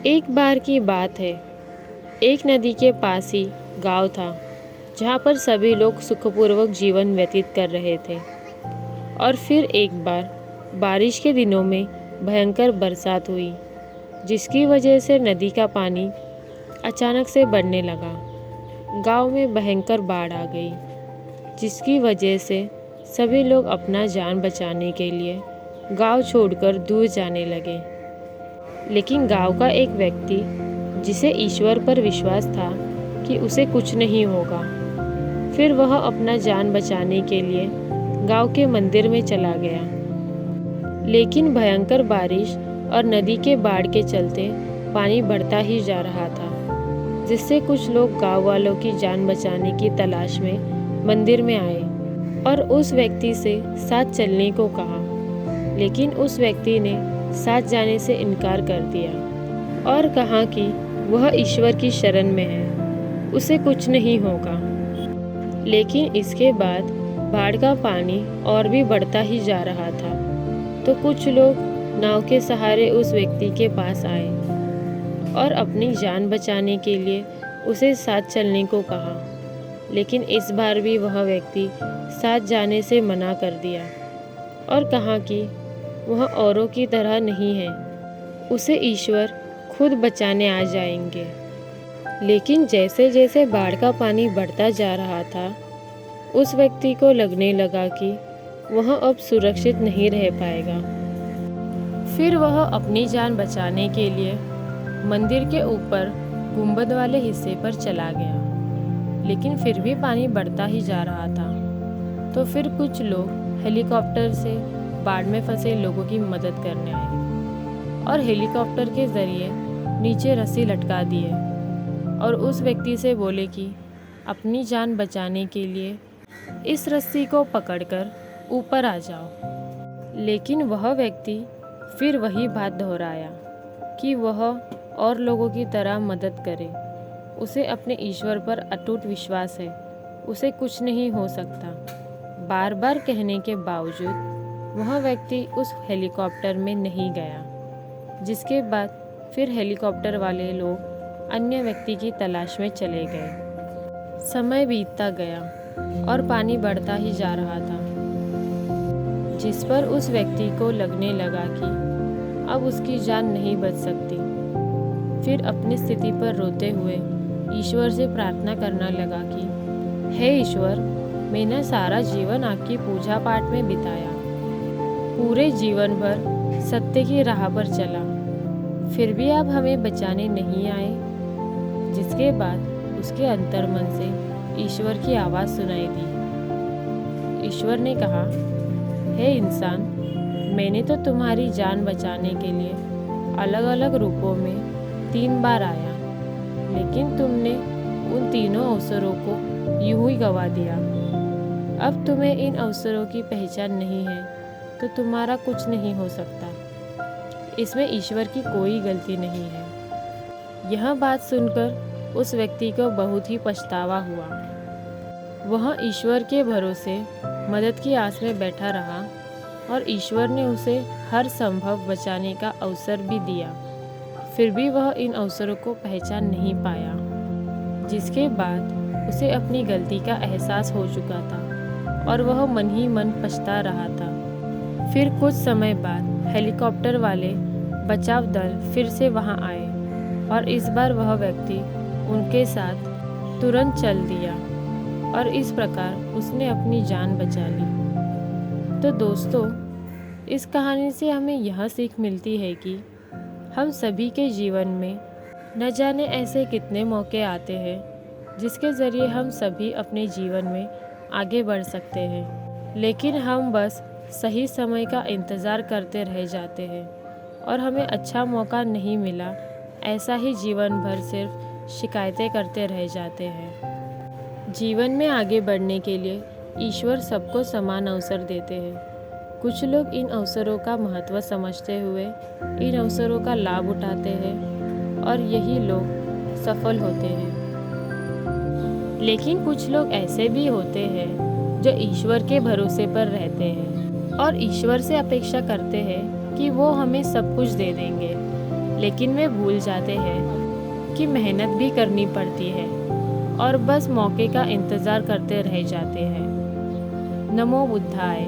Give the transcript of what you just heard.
एक बार की बात है। एक नदी के पास ही गांव था, जहां पर सभी लोग सुखपूर्वक जीवन व्यतीत कर रहे थे। और फिर एक बार बारिश के दिनों में भयंकर बरसात हुई, जिसकी वजह से नदी का पानी अचानक से बढ़ने लगा। गांव में भयंकर बाढ़ आ गई, जिसकी वजह से सभी लोग अपना जान बचाने के लिए गांव छोड़कर दूर जाने लगे। लेकिन गांव का एक व्यक्ति, जिसे ईश्वर पर विश्वास था कि उसे कुछ नहीं होगा, फिर वह अपना जान बचाने के लिए गांव के मंदिर में चला गया। लेकिन भयंकर बारिश और नदी के बाढ़ के चलते पानी बढ़ता ही जा रहा था, जिससे कुछ लोग गांव वालों की जान बचाने की तलाश में मंदिर में आए और उस व्यक्ति से साथ चलने को कहा। लेकिन उस व्यक्ति ने साथ जाने से इनकार कर दिया और कहा कि वह ईश्वर की शरण में है, उसे कुछ नहीं होगा। लेकिन इसके बाद बाढ़ का पानी और भी बढ़ता ही जा रहा था, तो कुछ लोग नाव के सहारे उस व्यक्ति के पास आए और अपनी जान बचाने के लिए उसे साथ चलने को कहा। लेकिन इस बार भी वह व्यक्ति साथ जाने से मना कर दिया और कहा कि वह औरों की तरह नहीं है, उसे ईश्वर खुद बचाने आ जाएंगे। लेकिन जैसे जैसे बाढ़ का पानी बढ़ता जा रहा था, उस व्यक्ति को लगने लगा कि वह अब सुरक्षित नहीं रह पाएगा। फिर वह अपनी जान बचाने के लिए मंदिर के ऊपर गुंबद वाले हिस्से पर चला गया। लेकिन फिर भी पानी बढ़ता ही जा रहा था। तो फिर कुछ लोग हेलीकॉप्टर से बाढ़ में फंसे लोगों की मदद करने आए और हेलीकॉप्टर के ज़रिए नीचे रस्सी लटका दिए और उस व्यक्ति से बोले कि अपनी जान बचाने के लिए इस रस्सी को पकड़कर ऊपर आ जाओ। लेकिन वह व्यक्ति फिर वही बात दोहराया कि वह और लोगों की तरह मदद करे, उसे अपने ईश्वर पर अटूट विश्वास है, उसे कुछ नहीं हो सकता। बार बार कहने के बावजूद वह व्यक्ति उस हेलीकॉप्टर में नहीं गया, जिसके बाद फिर हेलीकॉप्टर वाले लोग अन्य व्यक्ति की तलाश में चले गए। समय बीतता गया और पानी बढ़ता ही जा रहा था, जिस पर उस व्यक्ति को लगने लगा कि अब उसकी जान नहीं बच सकती। फिर अपनी स्थिति पर रोते हुए ईश्वर से प्रार्थना करना लगा कि हे ईश्वर, मैंने सारा जीवन आपकी पूजा पाठ में बिताया, पूरे जीवन भर सत्य की राह पर चला, फिर भी आप हमें बचाने नहीं आए। जिसके बाद उसके अंतर्मन से ईश्वर की आवाज़ सुनाई दी। ईश्वर ने कहा, हे इंसान, मैंने तो तुम्हारी जान बचाने के लिए अलग अलग रूपों में 3 बार आया, लेकिन तुमने उन तीनों अवसरों को यूं ही गंवा दिया। अब तुम्हें इन अवसरों की पहचान नहीं है, तो तुम्हारा कुछ नहीं हो सकता। इसमें ईश्वर की कोई गलती नहीं है। यह बात सुनकर उस व्यक्ति को बहुत ही पछतावा हुआ। वह ईश्वर के भरोसे मदद की आस में बैठा रहा और ईश्वर ने उसे हर संभव बचाने का अवसर भी दिया। फिर भी वह इन अवसरों को पहचान नहीं पाया, जिसके बाद उसे अपनी गलती का एहसास हो चुका था और वह मन ही मन पछता रहा था। फिर कुछ समय बाद हेलीकॉप्टर वाले बचाव दल फिर से वहां आए और इस बार वह व्यक्ति उनके साथ तुरंत चल दिया और इस प्रकार उसने अपनी जान बचा ली। तो दोस्तों, इस कहानी से हमें यह सीख मिलती है कि हम सभी के जीवन में न जाने ऐसे कितने मौके आते हैं जिसके ज़रिए हम सभी अपने जीवन में आगे बढ़ सकते हैं, लेकिन हम बस सही समय का इंतज़ार करते रह जाते हैं और हमें अच्छा मौका नहीं मिला, ऐसा ही जीवन भर सिर्फ शिकायतें करते रह जाते हैं। जीवन में आगे बढ़ने के लिए ईश्वर सबको समान अवसर देते हैं। कुछ लोग इन अवसरों का महत्व समझते हुए इन अवसरों का लाभ उठाते हैं और यही लोग सफल होते हैं। लेकिन कुछ लोग ऐसे भी होते हैं जो ईश्वर के भरोसे पर रहते हैं और ईश्वर से अपेक्षा करते हैं कि वो हमें सब कुछ दे देंगे। लेकिन वे भूल जाते हैं कि मेहनत भी करनी पड़ती है और बस मौके का इंतज़ार करते रह जाते हैं। नमो बुद्धाय।